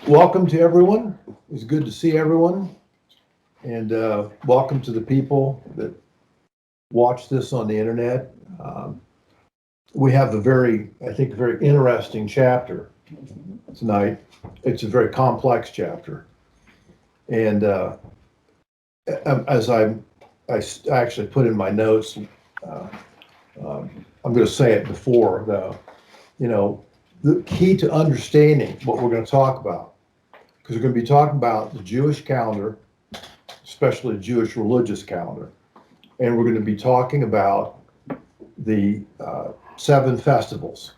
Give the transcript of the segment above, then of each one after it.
Welcome to everyone. It's good to see everyone. And welcome to the people that watch this on the internet. We have I think, a very interesting chapter tonight. It's a very complex chapter. And as I actually put in my notes, I'm going to say it before, though, the key to understanding what we're going to talk about, because we're going to be talking about the Jewish calendar, especially the Jewish religious calendar. And we're going to be talking about the 7 festivals.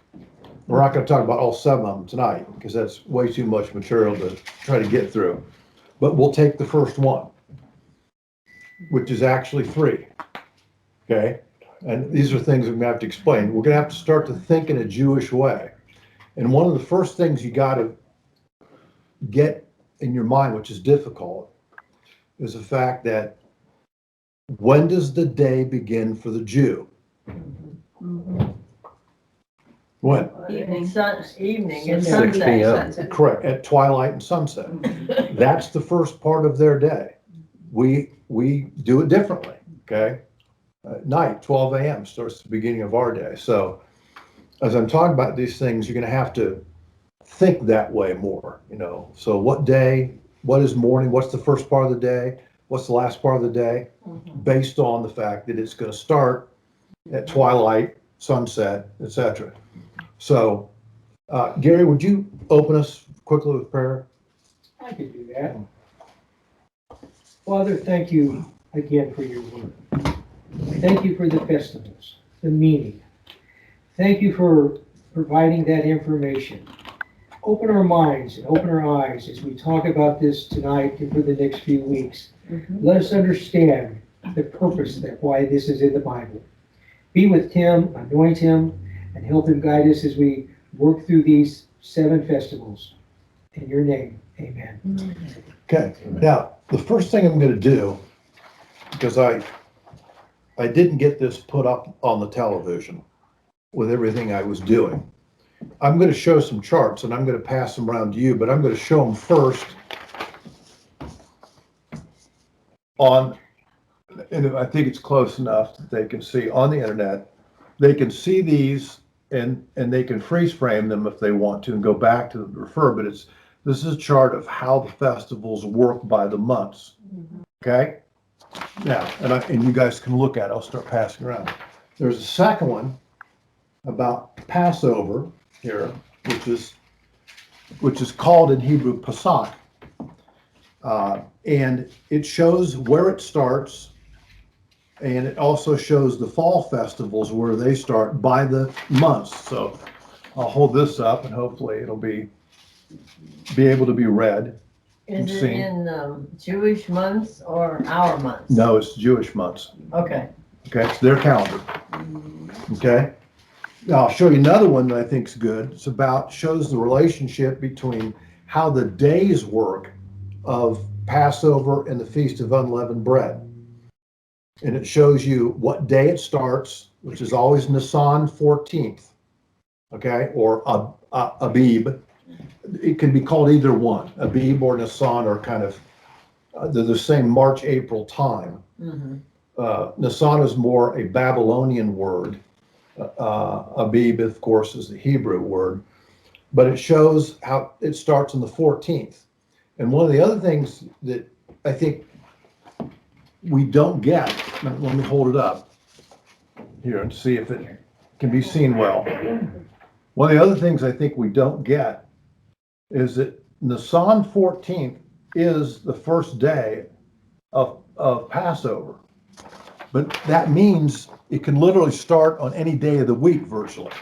We're not going to talk about all 7 of them tonight, because that's way too much material to try to get through. But we'll take the first one, which is actually 3. Okay? And these are things we're going to have to explain. We're going to have to start to think in a Jewish way. And one of the first things you got to get in your mind, which is difficult, is the fact that when does the day begin for the Jew? Mm-hmm. When? Evening and 6 p.m. sunset. Correct, at twilight and sunset. That's the first part of their day. We do it differently, okay? At night, 12 a.m. starts the beginning of our day. So as I'm talking about these things, you're going to have to think that way more, So what day, what is morning, what's the first part of the day, what's the last part of the day, based on the fact that it's going to start at twilight, sunset, etc. So, Gary, would you open us quickly with prayer? I could do that. Father, thank you again for your word. Thank you for the festivals, the meaning. Thank you for providing that information. Open our minds and open our eyes as we talk about this tonight and for the next few weeks. Let us understand the purpose that why this is in the Bible. Be with Tim, anoint him, and help him guide us as we work through these 7 festivals. In your name, amen. Okay, now, the first thing I'm going to do, because I didn't get this put up on the television with everything I was doing. I'm going to show some charts, and I'm going to pass them around to you, but I'm going to show them first on, and I think it's close enough that they can see on the internet. They can see these, and they can freeze frame them if they want to and go back to refer, but this is a chart of how the festivals work by the months. Okay? Now, and you guys can look at it. I'll start passing around. There's a second one about Passover here, which is called in Hebrew Pesach. And it shows where it starts, and it also shows the fall festivals where they start by the months. So I'll hold this up, and hopefully it'll be able to be read. Is it in Jewish months or our months? No, it's Jewish months. Okay. Okay, it's their calendar. Okay. Now I'll show you another one that I think is good. It's shows the relationship between how the days work of Passover and the Feast of Unleavened Bread. And it shows you what day it starts, which is always Nisan 14th, okay, or Abib. It can be called either one. Abib or Nisan are kind of, they're the same March, April time. Nisan is more a Babylonian word. Abib, of course, is the Hebrew word. But it shows how it starts on the 14th. And one of the other things that I think we don't get, let me hold it up here and see if it can be seen well. One of the other things I think we don't get is that Nisan 14th is the first day of Passover. But that means it can literally start on any day of the week virtually.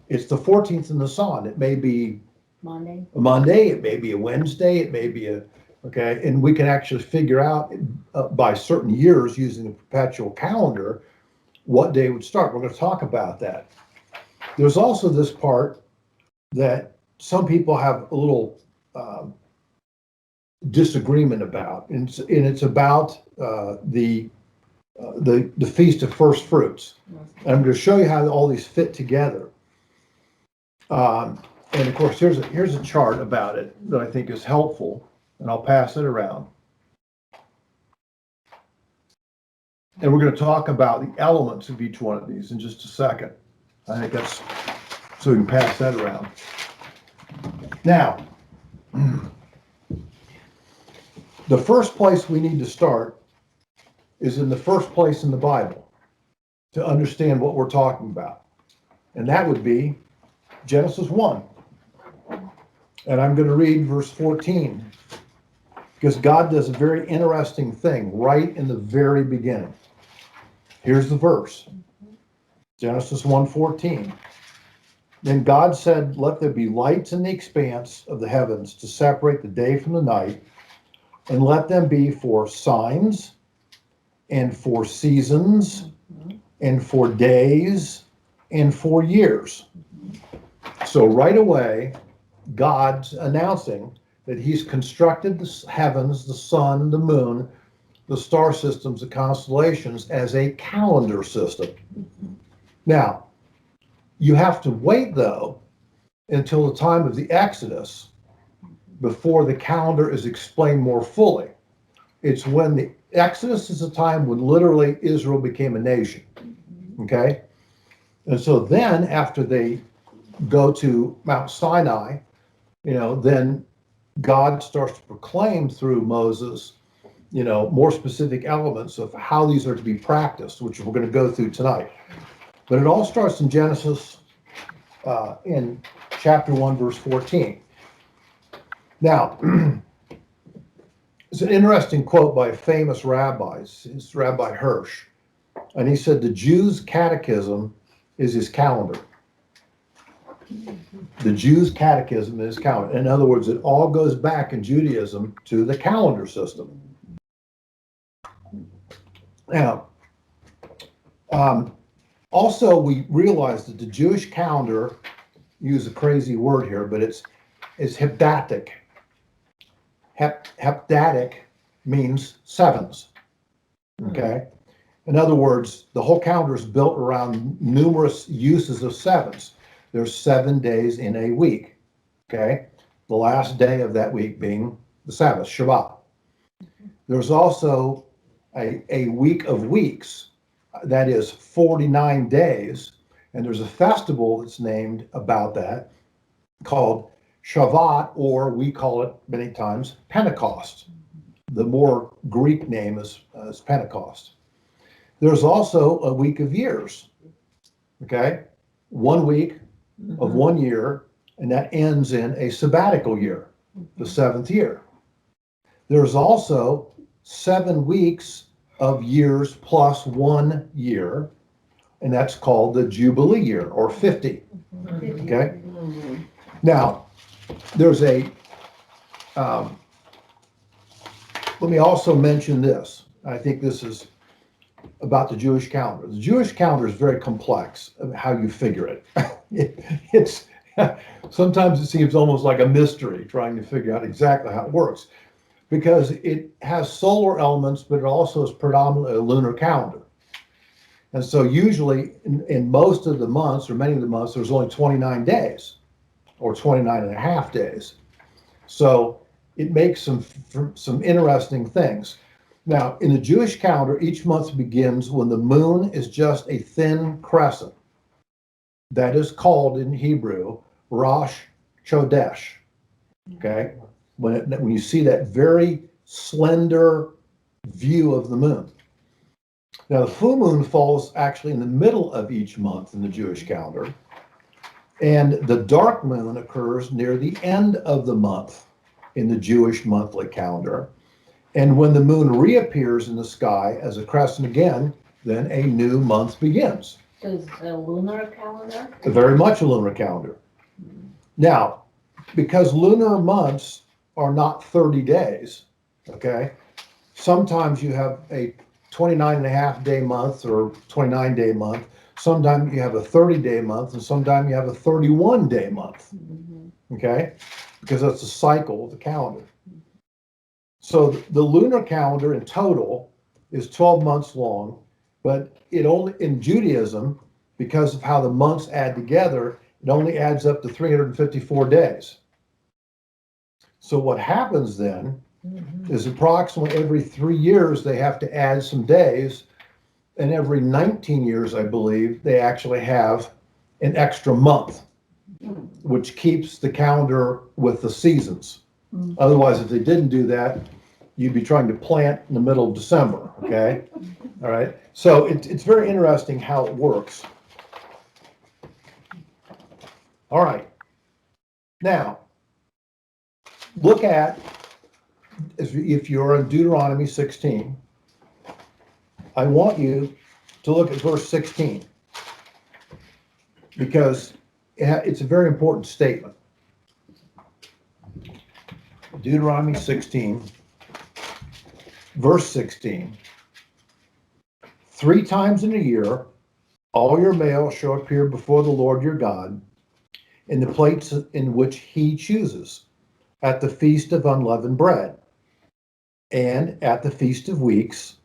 It's the 14th of Nisan. It may be a Monday, it may be a Wednesday, it may be okay, and we can actually figure out by certain years using the perpetual calendar what day would start. We're going to talk about that. There's also this part that some people have a little disagreement about, and it's about the Feast of First Fruits. And I'm going to show you how all these fit together. And of course, here's a chart about it that I think is helpful, and I'll pass it around. And we're going to talk about the elements of each one of these in just a second. I think that's so we can pass that around. Now, the first place we need to start is in the first place in the Bible to understand what we're talking about. And that would be Genesis 1. And I'm going to read verse 14 because God does a very interesting thing right in the very beginning. Here's the verse. Genesis 1:14. Then God said, "Let there be lights in the expanse of the heavens to separate the day from the night, and let them be for signs and for seasons and for days and for years." So right away, God's announcing that he's constructed the heavens, the sun, the moon, the star systems, the constellations as a calendar system. Now, you have to wait, though, until the time of the Exodus before the calendar is explained more fully. It's when the Exodus is a time when literally Israel became a nation. Okay? And so then, after they go to Mount Sinai, then God starts to proclaim through Moses, more specific elements of how these are to be practiced, which we're going to go through tonight. But it all starts in Genesis, in chapter 1, verse 14. Now, it's an interesting quote by a famous rabbi. It's Rabbi Hirsch. And he said, the Jews' catechism is his calendar. The Jews' catechism is his calendar. In other words, it all goes back in Judaism to the calendar system. Now, also we realize that the Jewish calendar, use a crazy word here, but it's heptatic. Heptatic means sevens. Okay? In other words, the whole calendar is built around numerous uses of sevens. There's 7 days in a week. Okay? The last day of that week being the Sabbath, Shabbat. There's also a week of weeks, that is 49 days, and there's a festival that's named about that called Shavuot, or we call it many times Pentecost. The more Greek name is Pentecost. There's also a week of years, okay? 1 week of 1 year, and that ends in a sabbatical year, the 7th year. There's also 7 weeks of years plus 1 year, and that's called the Jubilee year, or 50. Okay? Now, there's let me also mention this. I think this is about the Jewish calendar. The Jewish calendar is very complex of how you figure it. It's sometimes it seems almost like a mystery trying to figure out exactly how it works, because it has solar elements, but it also is predominantly a lunar calendar. And so usually in most of the months, or many of the months, there's only 29 days, or 29 and a half days. So it makes some interesting things. Now, in the Jewish calendar, each month begins when the moon is just a thin crescent. That is called in Hebrew, Rosh Chodesh. Okay? When you see that very slender view of the moon. Now, the full moon falls actually in the middle of each month in the Jewish calendar, and the dark moon occurs near the end of the month in the Jewish monthly calendar. And when the moon reappears in the sky as a crescent again, then a new month begins. So it's a lunar calendar? Very much a lunar calendar. Now, because lunar months are not 30 days, okay, sometimes you have a 29 and a half day month or 29 day month. Sometimes you have a 30-day month, and sometimes you have a 31-day month, okay, because that's the cycle of the calendar. So the lunar calendar in total is 12 months long, but it only, in Judaism, because of how the months add together, it only adds up to 354 days. So what happens then is approximately every 3 years they have to add some days, and every 19 years, I believe, they actually have an extra month, which keeps the calendar with the seasons. Otherwise, if they didn't do that, you'd be trying to plant in the middle of December, okay? All right, so it's very interesting how it works. All right, now, look at, if you're in Deuteronomy 16, I want you to look at verse 16, because it's a very important statement. Deuteronomy 16, verse 16. 3 times in a year, all your males shall appear before the Lord your God in the place in which he chooses, at the feast of unleavened bread, and at the feast of weeks,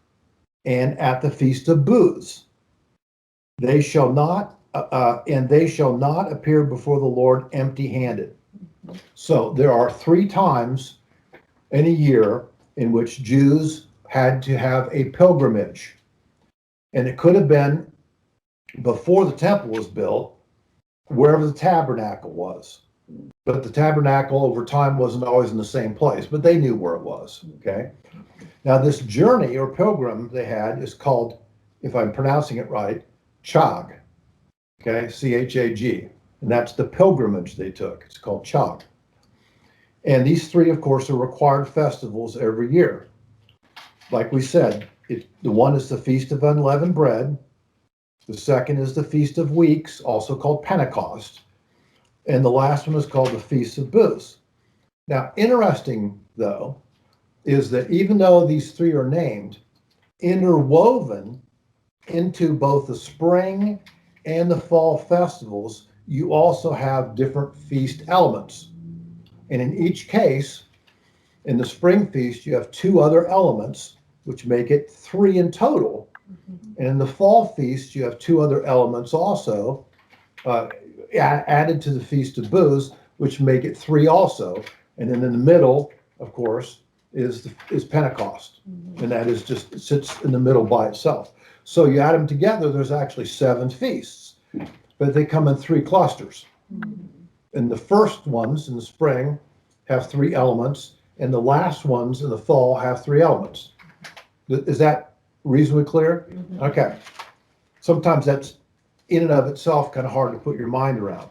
and at the feast of booths. They shall not appear before the Lord empty-handed. So there are 3 times in a year in which Jews had to have a pilgrimage. And it could have been before the temple was built, wherever the tabernacle was. But the tabernacle over time wasn't always in the same place, but they knew where it was, okay? Now this journey or pilgrim they had is called, if I'm pronouncing it right, Chag, okay, C-H-A-G. And that's the pilgrimage they took. It's called Chag. And these 3, of course, are required festivals every year. Like we said, the one is the Feast of Unleavened Bread. The second is the Feast of Weeks, also called Pentecost. And the last one is called the Feast of Booths. Now, interesting, though, is that even though these 3 are named, interwoven into both the spring and the fall festivals, you also have different feast elements. And in each case, in the spring feast, you have 2 other elements, which make it 3 in total. And in the fall feast, you have 2 other elements also added to the Feast of Booths, which make it 3 also. And then in the middle, of course, is Pentecost. And that is just, it sits in the middle by itself. So you add them together, there's actually 7 feasts, but they come in 3 clusters. And the first ones in the spring have 3 elements, and the last ones in the fall have 3 elements. Is that reasonably clear? Okay. Sometimes that's in and of itself kind of hard to put your mind around.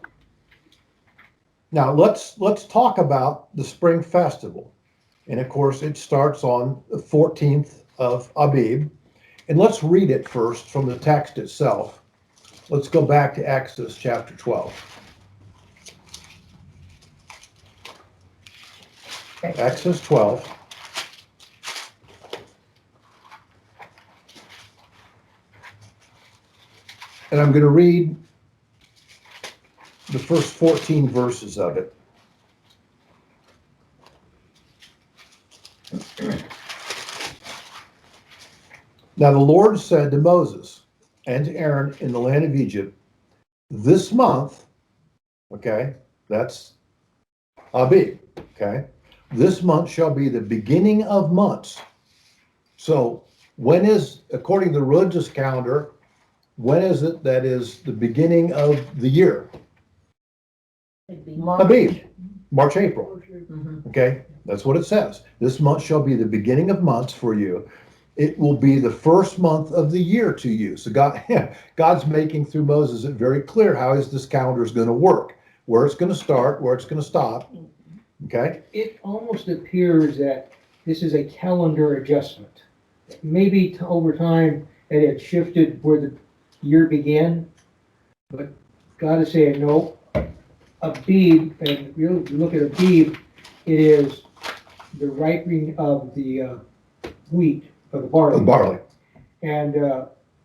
Now let's talk about the spring festival. And of course it starts on the 14th of Abib. And let's read it first from the text itself. Let's go back to Exodus chapter 12. Exodus 12. And I'm going to read the first 14 verses of it. Now the Lord said to Moses and to Aaron in the land of Egypt, this month, okay, that's Abib, okay, this month shall be the beginning of months. So when is, according to the religious calendar, when is it that is the beginning of the year? Abib, March, April. Okay, that's what it says. This month shall be the beginning of months for you. It will be the first month of the year to you. So God's making through Moses it very clear how this calendar is going to work, where it's going to start, where it's going to stop. Okay. It almost appears that this is a calendar adjustment. Maybe over time it had shifted where the year began, but God is saying no. Abib, and you look at Abib, it is the ripening of the wheat, of the barley. The barley. And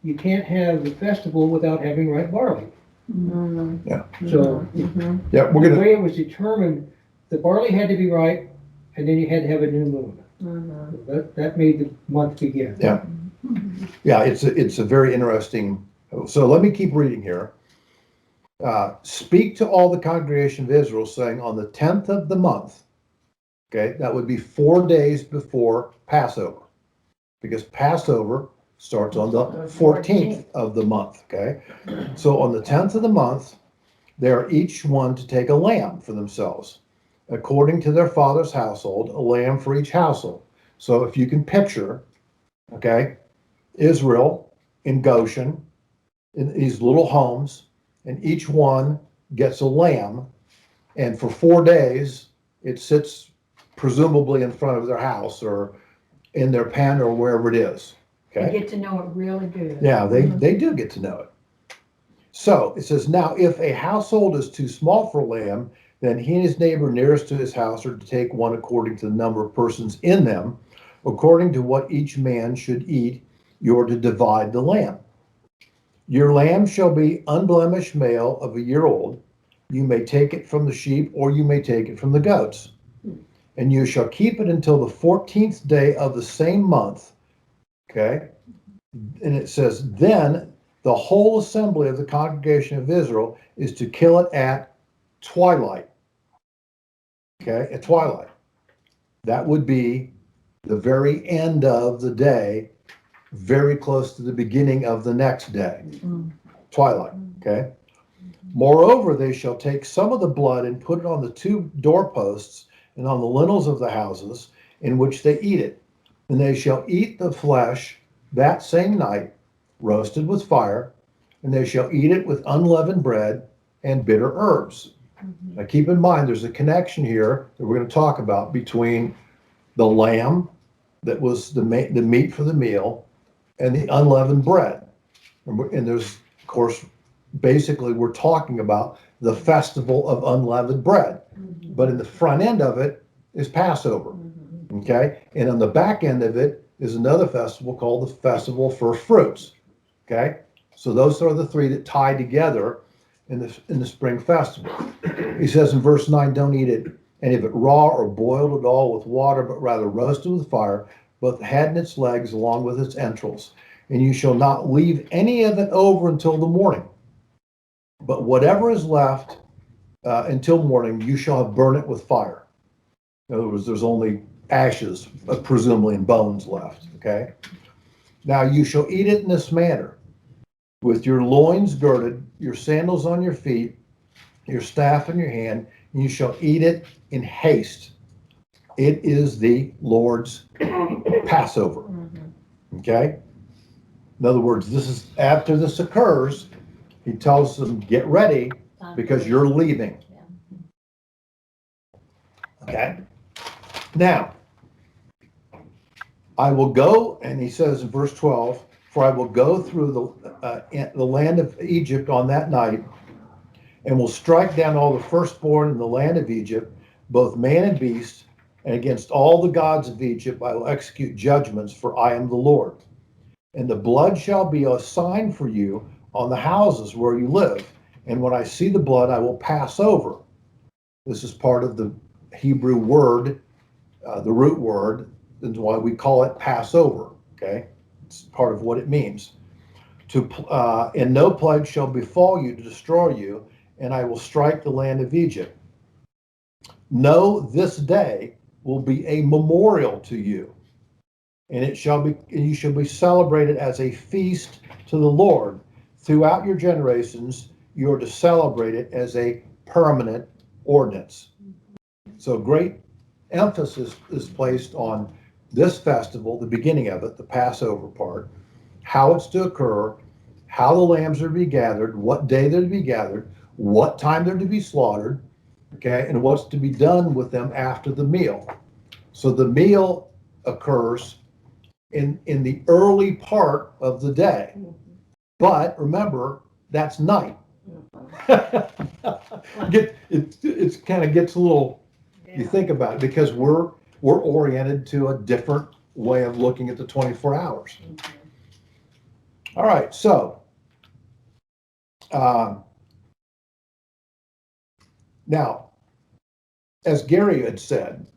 you can't have the festival without having ripe barley. Yeah. So Yeah, we're the gonna. way it was determined, the barley had to be ripe, and then you had to have a new moon. That made the month begin. Yeah. Yeah, it's a very interesting. So let me keep reading here. speak to all the congregation of Israel, saying, on the 10th of the month, okay, that would be 4 days before Passover, because Passover starts on the 14th of the month, okay? So on the 10th of the month, they are each one to take a lamb for themselves, according to their father's household, a lamb for each household. So if you can picture, okay, Israel in Goshen, in these little homes, and each one gets a lamb, and for 4 days, it sits presumably in front of their house or in their pen or wherever it is. They Okay? get to know it really good. Yeah, they do get to know it. So it says, now if a household is too small for a lamb, then he and his neighbor nearest to his house are to take one according to the number of persons in them. According to what each man should eat, you are to divide the lamb. Your lamb shall be unblemished male of a year old. You may take it from the sheep, or you may take it from the goats. And you shall keep it until the 14th day of the same month. Okay? And it says, then the whole assembly of the congregation of Israel is to kill it at twilight. Okay? At twilight. That would be the very end of the day, very close to the beginning of the next day. Twilight. Okay? Moreover, they shall take some of the blood and put it on the 2 doorposts and on the lintels of the houses in which they eat it. And they shall eat the flesh that same night, roasted with fire, and they shall eat it with unleavened bread and bitter herbs. Now keep in mind, there's a connection here that we're going to talk about between the lamb that was the meat for the meal and the unleavened bread. And there's, of course, basically we're talking about the festival of unleavened bread. But in the front end of it is Passover. Okay? And on the back end of it is another festival called the Festival of First Fruits. Okay? So those are the 3 that tie together in the spring festival. He says in verse 9, don't eat it, any of it raw or boiled at all with water, but rather roasted with fire, both the head and its legs along with its entrails. And you shall not leave any of it over until the morning. But whatever is left until morning, you shall have burned it with fire. In other words, there's only ashes, presumably, and bones left. Okay? Now you shall eat it in this manner, with your loins girded, your sandals on your feet, your staff in your hand, and you shall eat it in haste. It is the Lord's Passover. Okay? In other words, this is after this occurs, he tells them, get ready because you're leaving. Okay? Now, I will go, and he says in verse 12, for I will go through the land of Egypt on that night, and will strike down all the firstborn in the land of Egypt, both man and beast, and against all the gods of Egypt I will execute judgments, for I am the Lord. And the blood shall be a sign for you on the houses where you live. And when I see the blood, I will pass over. This is part of the Hebrew word, the root word. That's why we call it Passover. Okay, it's part of what it means. And no plague shall befall you to destroy you, and I will strike the land of Egypt. Know this day will be a memorial to you, and you shall be celebrated as a feast to the Lord. Throughout your generations, you are to celebrate it as a permanent ordinance. So great emphasis is placed on this festival, the beginning of it, the Passover part, how it's to occur, how the lambs are to be gathered, what day they're to be gathered, what time they're to be slaughtered, okay, and what's to be done with them after the meal. So the meal occurs in the early part of the day. But remember, that's night. It kind of gets a little, you think about it, because we're oriented to a different way of looking at the 24 hours. All right, so now, as Gary had said,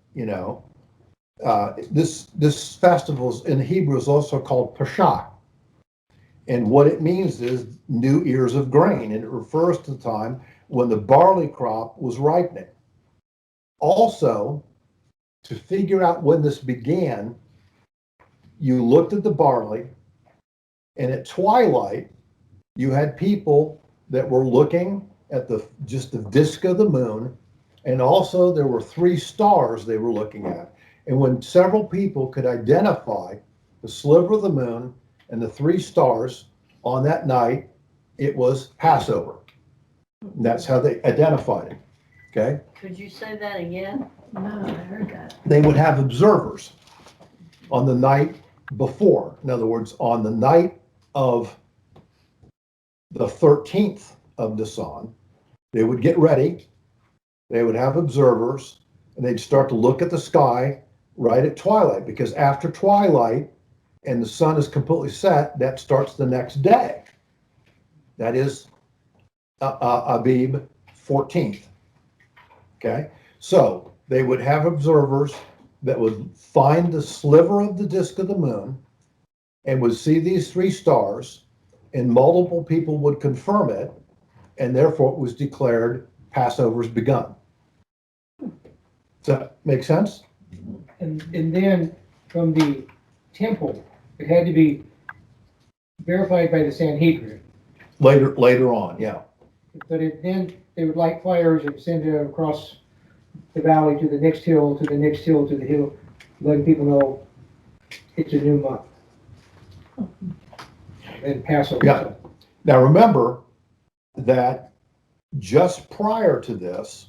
this festival in Hebrew is also called Pesach. And what it means is new ears of grain, and it refers to the time when the barley crop was ripening. Also, to figure out when this began, you looked at the barley, and at twilight, you had people that were looking at just the disk of the moon, and also there were 3 stars they were looking at. And when several people could identify the sliver of the moon and the 3 stars on that night, it was Passover. And that's how they identified it. Okay? Could you say that again? No, I heard that. They would have observers on the night before. In other words, on the night of the 13th of Nisan, they would get ready, they would have observers, and they'd start to look at the sky right at twilight, because after twilight and the sun is completely set, that starts the next day. That is Abib 14th. Okay, so they would have observers that would find the sliver of the disk of the moon and would see these 3 stars, and multiple people would confirm it, and therefore it was declared Passover's begun. Does that make sense? And then from the temple, it had to be verified by the Sanhedrin. Later on, yeah. But then they would light fires and send it across the valley to the next hill, to the next hill, to the hill, letting people know it's a new month. And Passover. Yeah. Now remember that just prior to this,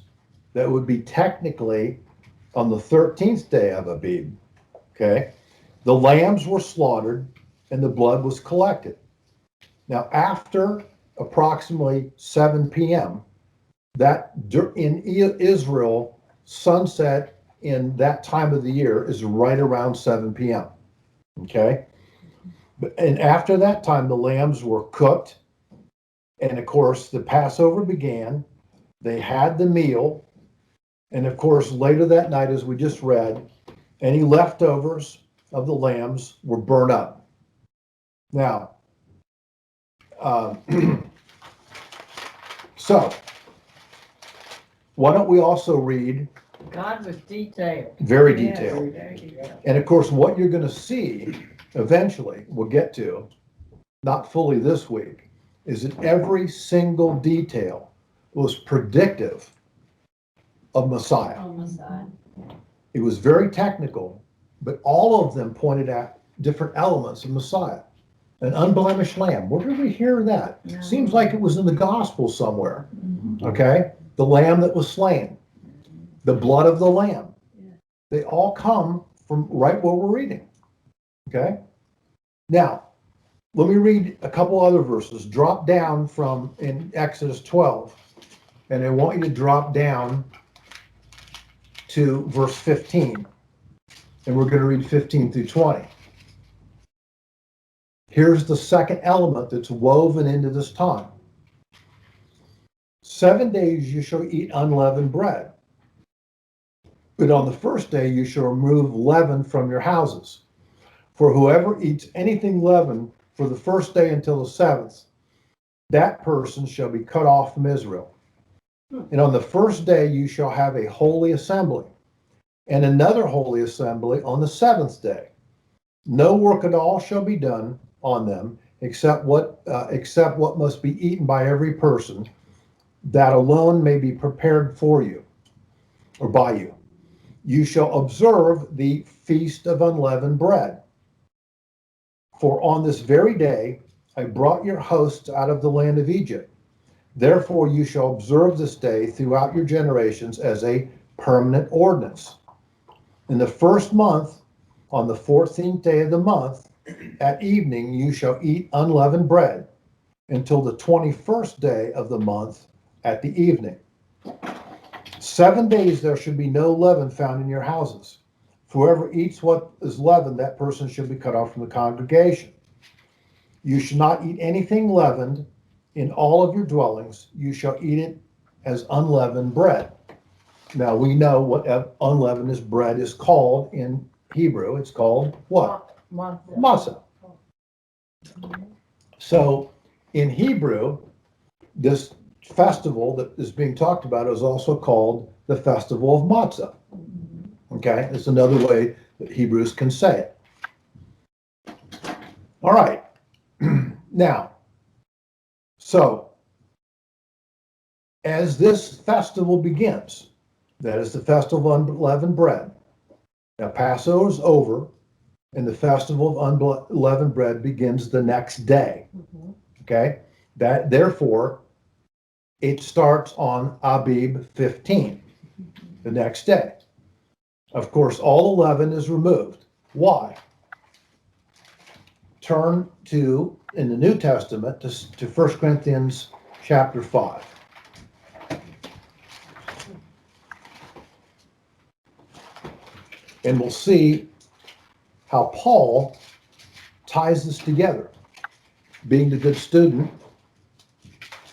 that would be technically on the 13th day of Abib, okay, the lambs were slaughtered and the blood was collected. Now, after approximately 7 p.m., that in Israel, sunset in that time of the year is right around 7 p.m., okay? And after that time, the lambs were cooked, and of course, the Passover began. They had the meal, and of course, later that night, as we just read, any leftovers of the lambs were burned up. Now, so why don't we also read? God was detailed. Very Yeah, detailed. very detailed. And of course, what you're going to see eventually, we'll get to, not fully this week, is that every single detail was predictive of Messiah. On the side. It was very technical, but all of them pointed at different elements of Messiah. An unblemished lamb. Where did we hear that? No. Seems like it was in the gospel somewhere. Okay? The lamb that was slain. The blood of the lamb. Yeah. They all come from right where we're reading. Okay? Now, let me read a couple other verses. Drop down from in Exodus 12, and I want you to drop down to verse 15. And we're going to read 15 through 20. Here's the second element that's woven into this time. 7 days you shall eat unleavened bread. But on the first day you shall remove leaven from your houses. For whoever eats anything leavened for the first day until the 7th, that person shall be cut off from Israel. And on the first day you shall have a holy assembly, and another holy assembly on the 7th day. No work at all shall be done on them, except what must be eaten by every person. That alone may be prepared for you, or by you. You shall observe the feast of unleavened bread. For on this very day I brought your hosts out of the land of Egypt. Therefore you shall observe this day throughout your generations as a permanent ordinance. In the first month, on the 14th day of the month, at evening you shall eat unleavened bread until the 21st day of the month at the evening. 7 days there should be no leaven found in your houses. Whoever eats what is leavened, that person should be cut off from the congregation. You shall not eat anything leavened in all of your dwellings. You shall eat it as unleavened bread. Now we know what unleavened bread is called in Hebrew. It's called what? Matzah. So in Hebrew, this festival that is being talked about is also called the Festival of Matzah. Okay, it's another way that Hebrews can say it. All right. Now, so as this festival begins, that is the Festival of Unleavened Bread. Now, Passover is over, and the Festival of Unleavened Bread begins the next day. Okay, that therefore it starts on Abib 15, the next day. Of course, all the leaven is removed. Why? Turn to, in the New Testament, to 1 Corinthians chapter 5. And we'll see how Paul ties this together, being the good student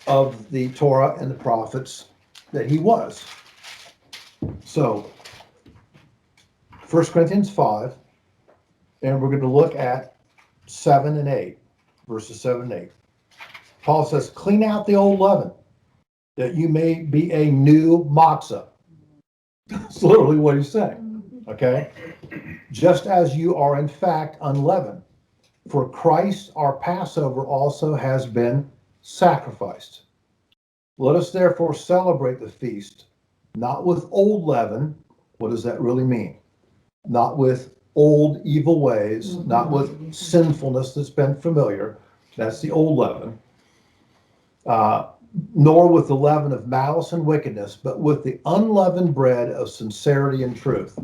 of the Torah and the prophets that he was. So, 1 Corinthians 5, and we're going to look at 7 and 8, verses 7 and 8. Paul says, clean out the old leaven, that you may be a new matzah. That's literally what he's saying, okay? Just as you are in fact unleavened, for Christ our Passover also has been sacrificed. Let us therefore celebrate the feast, not with old leaven. What does that really mean? Not with old evil ways, not with sinfulness that's been familiar. That's the old leaven. Nor with the leaven of malice and wickedness, but with the unleavened bread of sincerity and truth.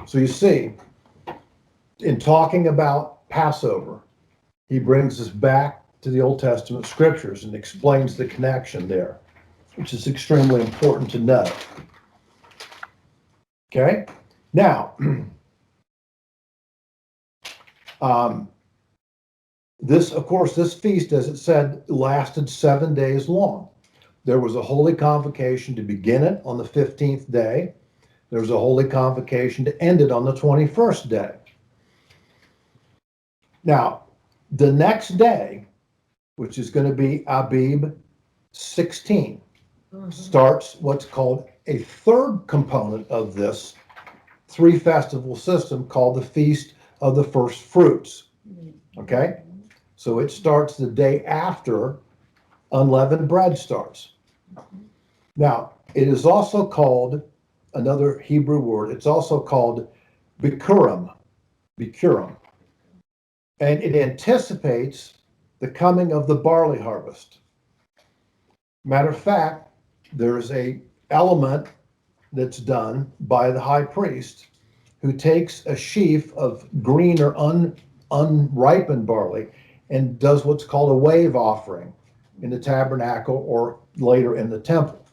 So you see, in talking about Passover, he brings us back to the Old Testament scriptures and explains the connection there, which is extremely important to know. Okay? Now, this feast, as it said, lasted 7 days long. There was a holy convocation to begin it on the 15th day. There was a holy convocation to end it on the 21st day. Now, the next day, which is going to be Abib 16, starts what's called a third component of this three-festival system called the Feast of the First Fruits. Okay? So it starts the day after unleavened bread starts. Now, it is also called, another Hebrew word, it's also called Bikurim. And it anticipates the coming of the barley harvest. Matter of fact, there is a element that's done by the high priest who takes a sheaf of green or unripened barley and does what's called a wave offering in the tabernacle or later in the temple.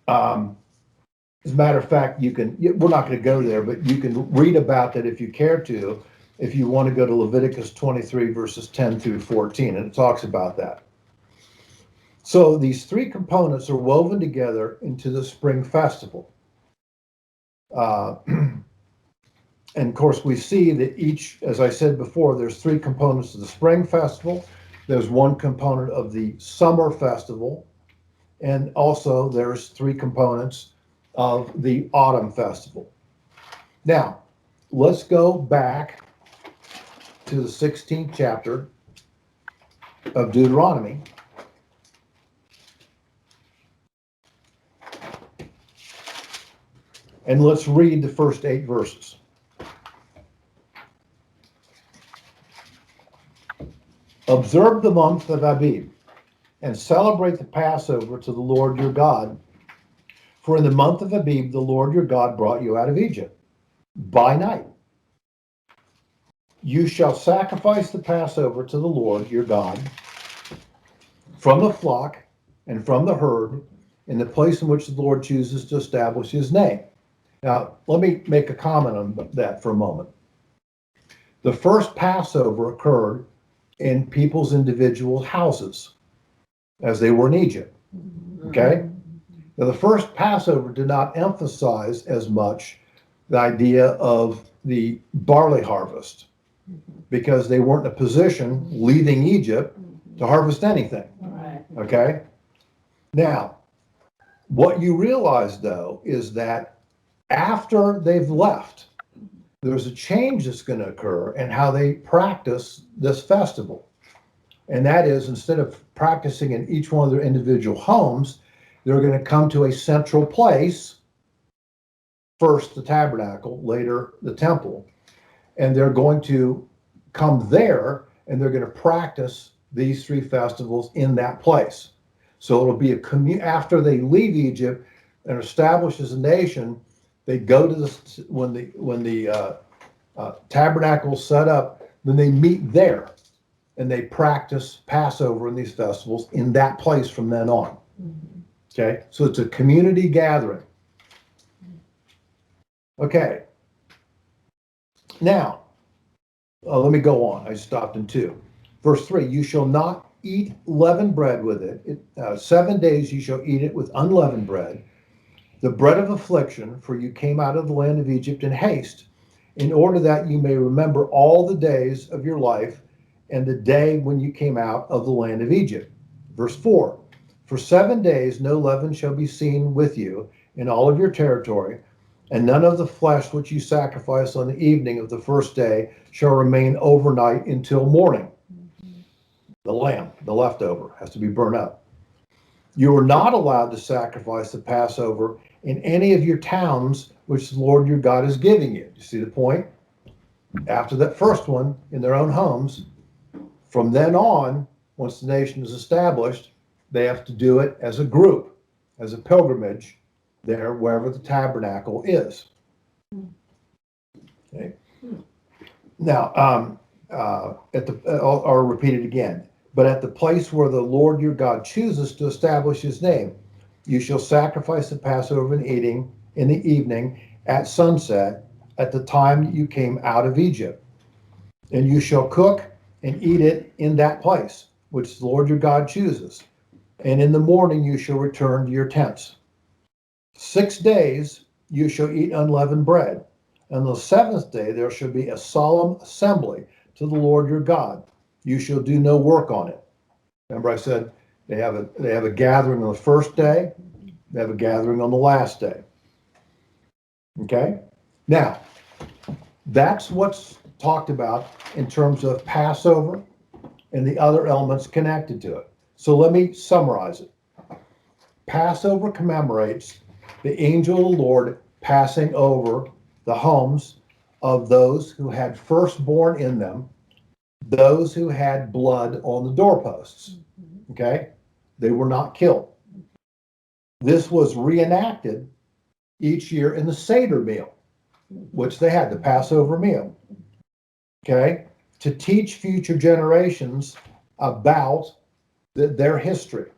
As a matter of fact, we're not going to go there, but you can read about that if you care to, if you want to go to Leviticus 23, verses 10 through 14, and it talks about that. So these three components are woven together into the spring festival. And of course, we see that each, as I said before, there's three components of the spring festival. There's one component of the summer festival. And also there's three components of the autumn festival. Now, let's go back to the 16th chapter of Deuteronomy. And let's read the first 8 verses. Observe the month of Abib, and celebrate the Passover to the Lord your God. For in the month of Abib, the Lord your God brought you out of Egypt by night. You shall sacrifice the Passover to the Lord your God from the flock and from the herd in the place in which the Lord chooses to establish his name. Now, let me make a comment on that for a moment. The first Passover occurred in people's individual houses as they were in Egypt. Okay? Now, the first Passover did not emphasize as much the idea of the barley harvest because they weren't in a position leaving Egypt to harvest anything. Right. Okay? Now, what you realize though is that after they've left, there's a change that's going to occur in how they practice this festival. And that is, instead of practicing in each one of their individual homes, they're going to come to a central place, first the tabernacle, later the temple, and they're going to come there and they're going to practice these three festivals in that place. So it'll be after they leave Egypt and establish as a nation, they go to when the tabernacle's set up, then they meet there and they practice Passover and these festivals in that place from then on. Okay, so it's a community gathering. Okay, now let me go on. I stopped in 2. Verse 3, you shall not eat leavened bread with it. 7 days you shall eat it with unleavened bread, the bread of affliction, for you came out of the land of Egypt in haste, in order that you may remember all the days of your life and the day when you came out of the land of Egypt. Verse 4, for 7 days no leaven shall be seen with you in all of your territory, and none of the flesh which you sacrifice on the evening of the first day shall remain overnight until morning. The lamb, the leftover, has to be burnt up. You are not allowed to sacrifice the Passover in any of your towns which the Lord your God is giving you. You see the point? After that first one, in their own homes, from then on, once the nation is established, they have to do it as a group, as a pilgrimage, there wherever the tabernacle is. Okay. Now, I'll repeat it again. But at the place where the Lord your God chooses to establish his name, you shall sacrifice the Passover and eating in the evening at sunset at the time you came out of Egypt. And you shall cook and eat it in that place, which the Lord your God chooses. And in the morning you shall return to your tents. 6 days you shall eat unleavened bread. On the 7th day there shall be a solemn assembly to the Lord your God. You shall do no work on it. Remember I said they have a gathering on the first day, they have a gathering on the last day. Okay? Now, that's what's talked about in terms of Passover and the other elements connected to it. So let me summarize it. Passover commemorates the angel of the Lord passing over the homes of those who had firstborn in them, those who had blood on the doorposts. Okay? They were not killed. This was reenacted each year in the Seder meal, which they had, the Passover meal. Okay? To teach future generations about their history.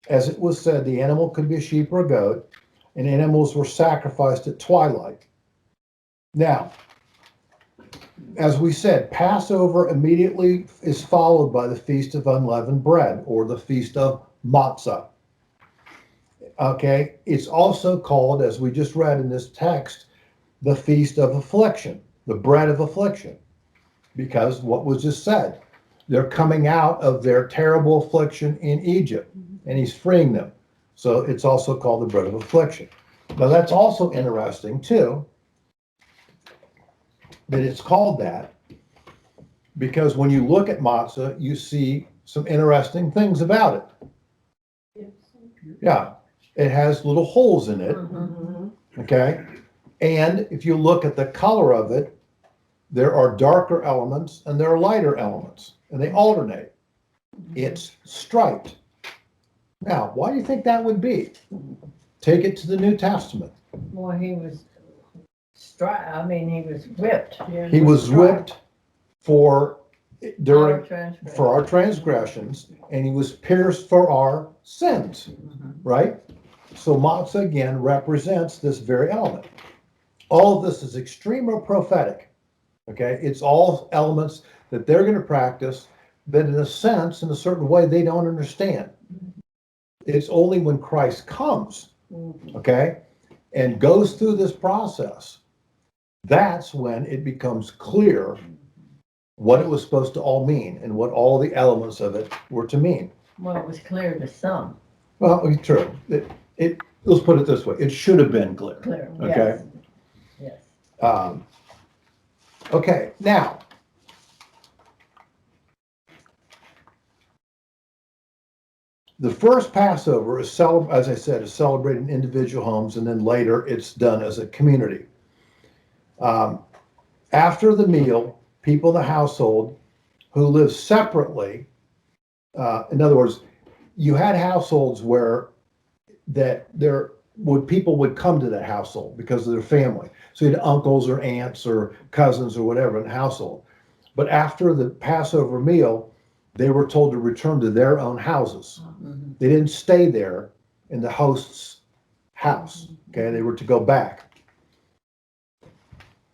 As it was said, the animal could be a sheep or a goat, and animals were sacrificed at twilight. Now, as we said, Passover immediately is followed by the Feast of Unleavened Bread, or the Feast of Matzah. Okay, it's also called, as we just read in this text, the Feast of Affliction, the Bread of Affliction, because what was just said, they're coming out of their terrible affliction in Egypt, and he's freeing them. So it's also called the Bread of Affliction. Now that's also interesting too, that it's called that, because when you look at matzah, you see some interesting things about it. Yeah, it has little holes in it, okay? And if you look at the color of it, there are darker elements and there are lighter elements, and they alternate. It's striped. Now, why do you think that would be? Take it to the New Testament. Well, he was he was whipped. He was whipped for Our our transgressions, and he was pierced for our sins, right? So matzah again represents this very element. All of this is extremely prophetic, okay? It's all elements that they're going to practice that in a sense, in a certain way, they don't understand. It's only when Christ comes, okay, and goes through this process, that's when it becomes clear what it was supposed to all mean and what all the elements of it were to mean. Well, it was clear to some. Well, it's true. Let's put it this way. It should have been clear. Clear, Okay. yes. Okay, now, the first Passover is as I said, is celebrated in individual homes, and then later it's done as a community. After the meal, people in the household who live separately, in other words, you had households where people would come to that household because of their family. So you had uncles or aunts or cousins or whatever in the household. But after the Passover meal, they were told to return to their own houses. Mhm. They didn't stay there in the host's house. Okay, they were to go back.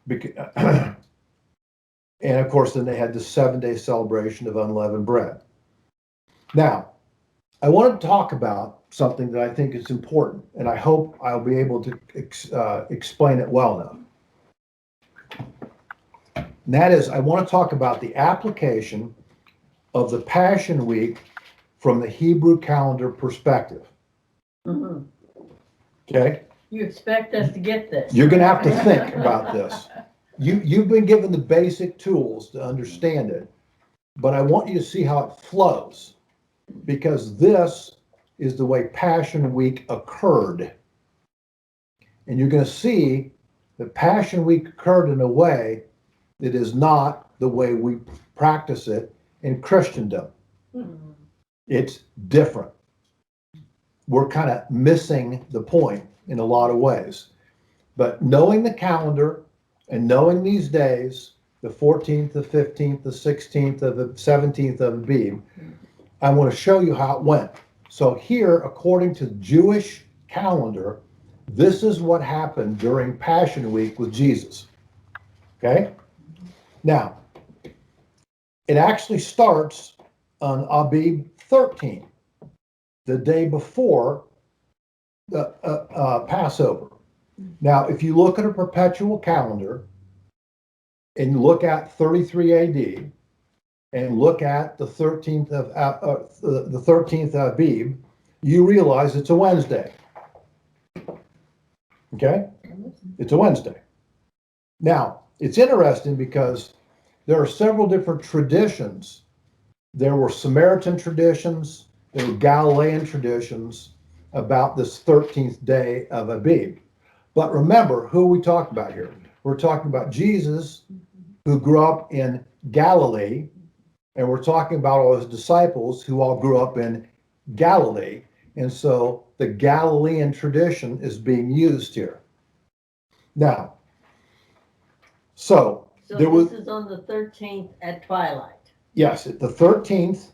And of course, then they had the 7-day celebration of unleavened bread. Now, I want to talk about something that I think is important, and I hope I'll be able to explain it well enough. And that is, I want to talk about the application of the Passion Week from the Hebrew calendar perspective. Mhm. Okay? You expect us to get this. You're going to have to think about this. You've been given the basic tools to understand it, but I want you to see how it flows, because this is the way Passion Week occurred. And you're going to see that Passion Week occurred in a way that is not the way we practice it in Christendom. Mhm. It's different. We're kind of missing the point in a lot of ways. But knowing the calendar and knowing these days, the 14th, the 15th, the 16th, the 17th of Abib, I want to show you how it went. So here, according to the Jewish calendar, this is what happened during Passion Week with Jesus. Okay? Now, it actually starts on Abib 13, the day before the Passover. Now, if you look at a perpetual calendar and look at 33 AD and look at the 13th of the 13th Abib, you realize it's a Wednesday. Okay? It's a Wednesday. Now, it's interesting because there are several different traditions. There were Samaritan traditions, there were Galilean traditions about this 13th day of Abib. But remember, who are we talking about here? We're talking about Jesus, who grew up in Galilee, and we're talking about all his disciples who all grew up in Galilee. And so the Galilean tradition is being used here. Now, So there was, this is on the 13th at twilight. yes, the 13th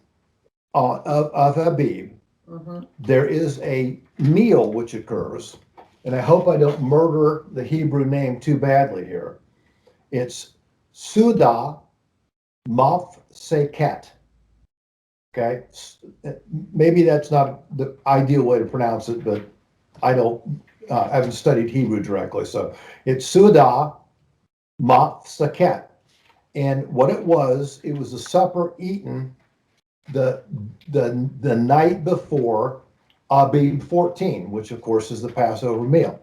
of Abib, Mhm. there is a meal which occurs, and I hope I don't murder the Hebrew name too badly here. It's Suda Mafseket. Okay, maybe that's not the ideal way to pronounce it, but I haven't studied Hebrew directly, so it's Suda Mafseket. And what it was a supper eaten the night before Abib 14, which of course is the Passover meal.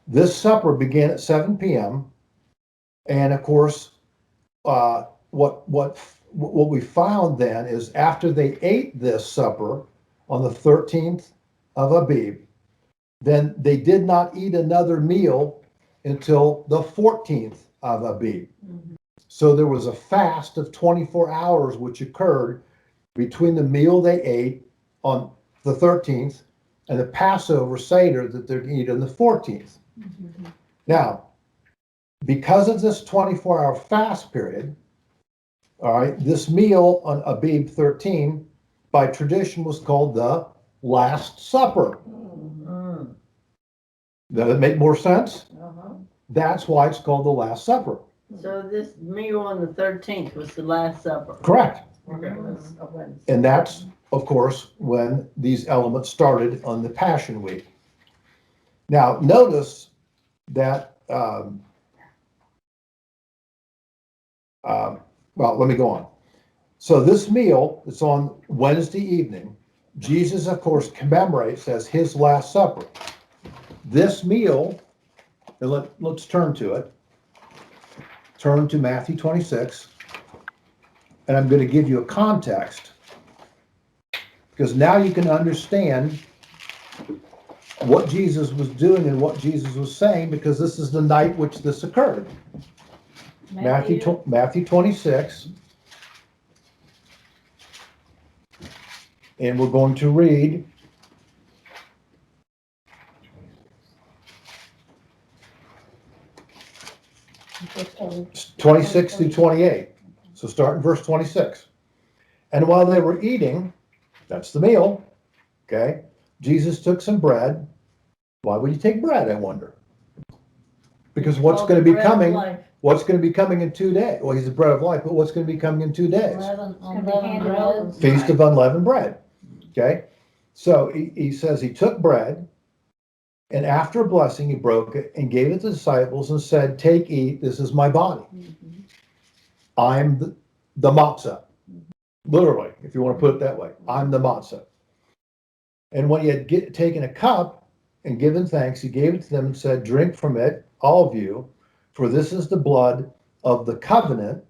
This supper began at 7 p.m. And of course, what we found then is after they ate this supper on the 13th of Abib, then they did not eat another meal until the 14th of Abib. Mhm. So there was a fast of 24 hours which occurred between the meal they ate on the 13th and the Passover Seder that they're going to eat on the 14th. Mhm. Now, because of this 24-hour fast period, all right, this meal on Abib 13 by tradition was called the Last Supper. Mhm. Does it make more sense? Uh-huh. That's why it's called the Last Supper. So this meal on the 13th was the Last Supper. Correct. Okay. And that's, of course, when these elements started on the Passion Week. Now, notice that well, let me go on. So this meal that's on Wednesday evening, Jesus, of course, commemorates as his Last Supper. This meal, and let's turn to it. Turn to Matthew 26, and I'm going to give you a context, because now you can understand what Jesus was doing and what Jesus was saying, because this is the night which this occurred. Matthew 26, and we're going to read 26 through 28. So start in verse 26. And while they were eating, that's the meal, okay, Jesus took some bread. Why would he take bread, I wonder? Because what's going to be coming? What's going to be coming in 2 days? Well, he's the bread of life, but what's going to be coming in 2 days? Unleavened bread. Feast of unleavened bread. Okay? So he says he took bread, and after a blessing, he broke it and gave it to the disciples and said, "Take, eat, this is my body." Mhm. I'm the matzah. Literally, if you want to put it that way. I'm the matzah. And when he had taken a cup and given thanks, he gave it to them and said, "Drink from it, all of you, for this is the blood of the covenant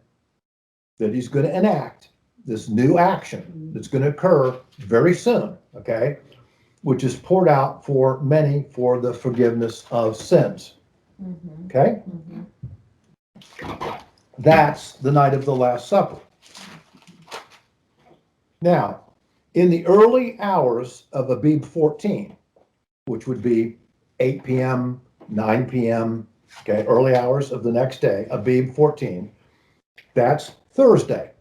that he's going to enact, this new action that's going to occur very soon, okay, which is poured out for many for the forgiveness of sins." Mhm. Okay? Mhm. That's the night of the Last Supper. Now, in the early hours of Abib 14, which would be 8 p.m., 9 p.m., okay, early hours of the next day, Abib 14, that's Thursday,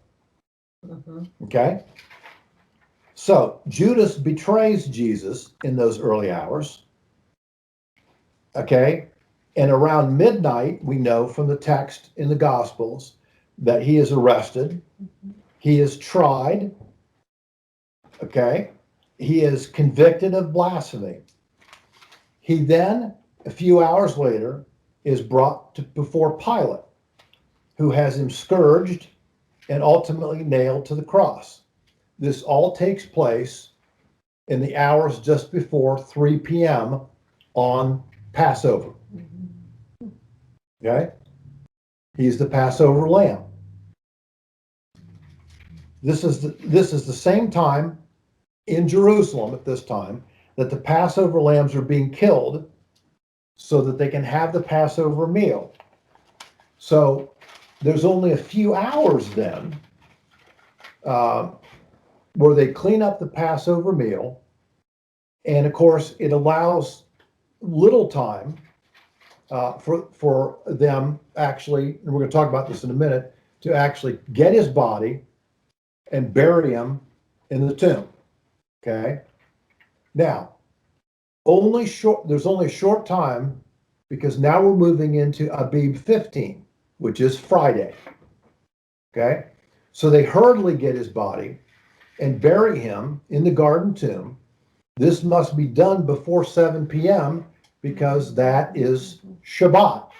Mhm. okay? So Judas betrays Jesus in those early hours, okay? And around midnight, we know from the text in the Gospels that he is arrested, he is tried, okay? He is convicted of blasphemy. He then, a few hours later, is brought before Pilate, who has him scourged and ultimately nailed to the cross. This all takes place in the hours just before 3 p.m. on Passover. Okay? He's the Passover lamb. This is the same time in Jerusalem at this time that the Passover lambs are being killed so that they can have the Passover meal. So there's only a few hours then where they clean up the Passover meal. And of course, it allows little time for them actually, and we're going to talk about this in a minute, to actually get his body and bury him in the tomb. Okay? Now, there's only a short time, because now we're moving into Abib 15, which is Friday. Okay? So they hurriedly get his body and bury him in the garden tomb. This must be done before 7 p.m. because that is Shabbat.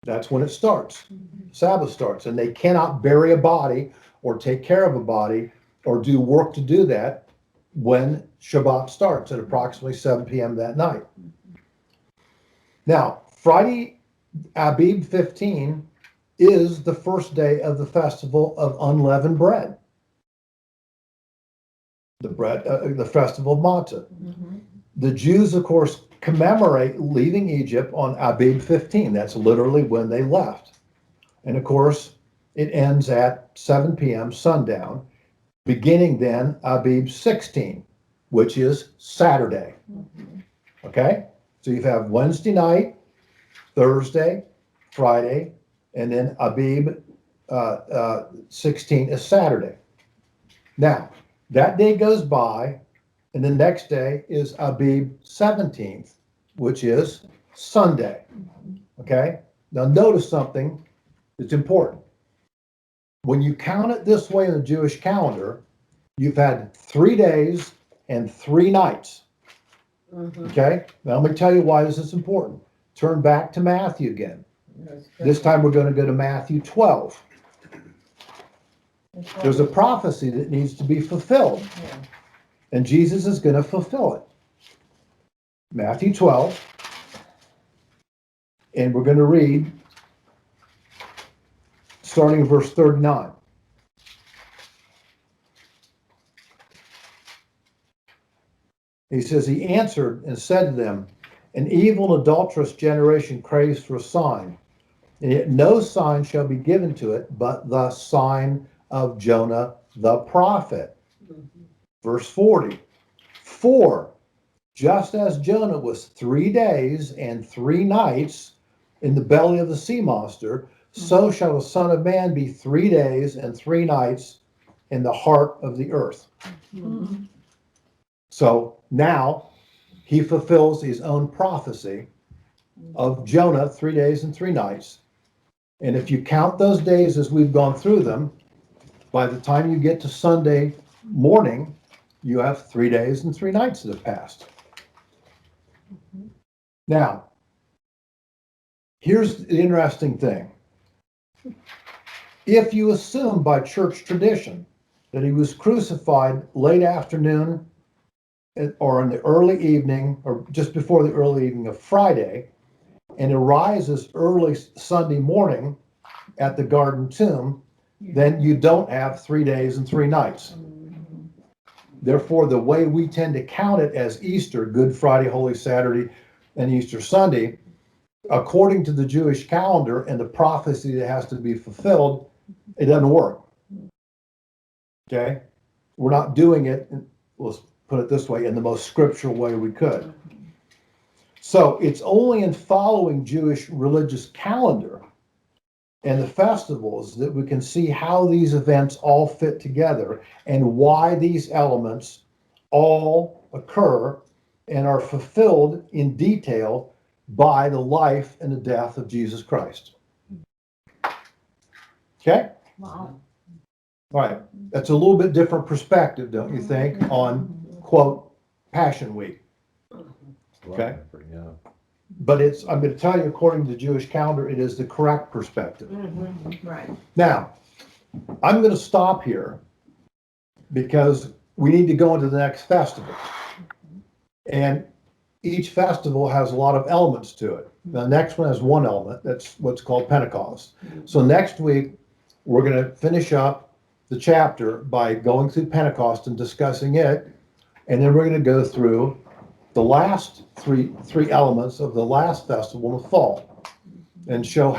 That's when it starts. Sabbath starts, and they cannot bury a body or take care of a body or do work to do that when Shabbat starts at approximately 7 p.m. that night. Now, Friday, Abib 15, is the first day of the festival of unleavened bread. The festival of Matzah. Mhm. The Jews, of course, commemorate leaving Egypt on Abib 15. That's literally when they left. And of course, it ends at 7 p.m. sundown, beginning then Abib 16, which is Saturday. Mhm. Okay? So you have Wednesday night, Thursday, Friday, and then Abib 16 is Saturday. Now, that day goes by, and the next day is Abib 17th, which is Sunday. Okay? Now, notice something that's important. When you count it this way in the Jewish calendar, you've had 3 days and 3 nights. Mhm. Okay? Now, let me tell you why this is important. Turn back to Matthew again. That's good. This time we're going to go to Matthew 12. There's a prophecy that needs to be fulfilled, Yeah. and Jesus is going to fulfill it. Matthew 12, and we're going to read starting in verse 39. He says, he answered and said to them, an evil and adulterous generation craves for a sign, and yet no sign shall be given to it but the sign of Jonah the prophet. Verse 40, for just as Jonah was 3 days and 3 nights in the belly of the sea monster, so shall the Son of Man be 3 days and 3 nights in the heart of the earth. So now he fulfills his own prophecy of Jonah 3 days and 3 nights. And if you count those days as we've gone through them, by the time you get to Sunday morning, you have 3 days and 3 nights that have passed. Now, here's the interesting thing. If you assume by church tradition that he was crucified late afternoon or in the early evening or just before the early evening of Friday and arises early Sunday morning at the garden tomb, then you don't have 3 days and 3 nights. Therefore, the way we tend to count it as Easter, Good Friday, Holy Saturday, and Easter Sunday, according to the Jewish calendar and the prophecy that has to be fulfilled, it doesn't work. Okay? We're not doing it, let's put it this way, in the most scriptural way we could. So it's only in following Jewish religious calendar and the festivals that we can see how these events all fit together and why these elements all occur and are fulfilled in detail by the life and the death of Jesus Christ. Okay? Wow. All right. That's a little bit different perspective, don't you think, on, quote, Passion Week. Okay? Yeah. But I'm going to tell you, according to the Jewish calendar, it is the correct perspective. Right. Now, I'm going to stop here because we need to go into the next festival. And each festival has a lot of elements to it. The next one has one element. That's what's called Pentecost. So next week, we're going to finish up the chapter by going through Pentecost and discussing it. And then we're going to go through the last three elements of the last festival in the fall and show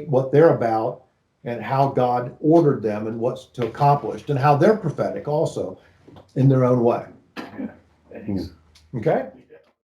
what they're about and how God ordered them and what's to accomplish and how they're prophetic also in their own way. Thanks. Okay?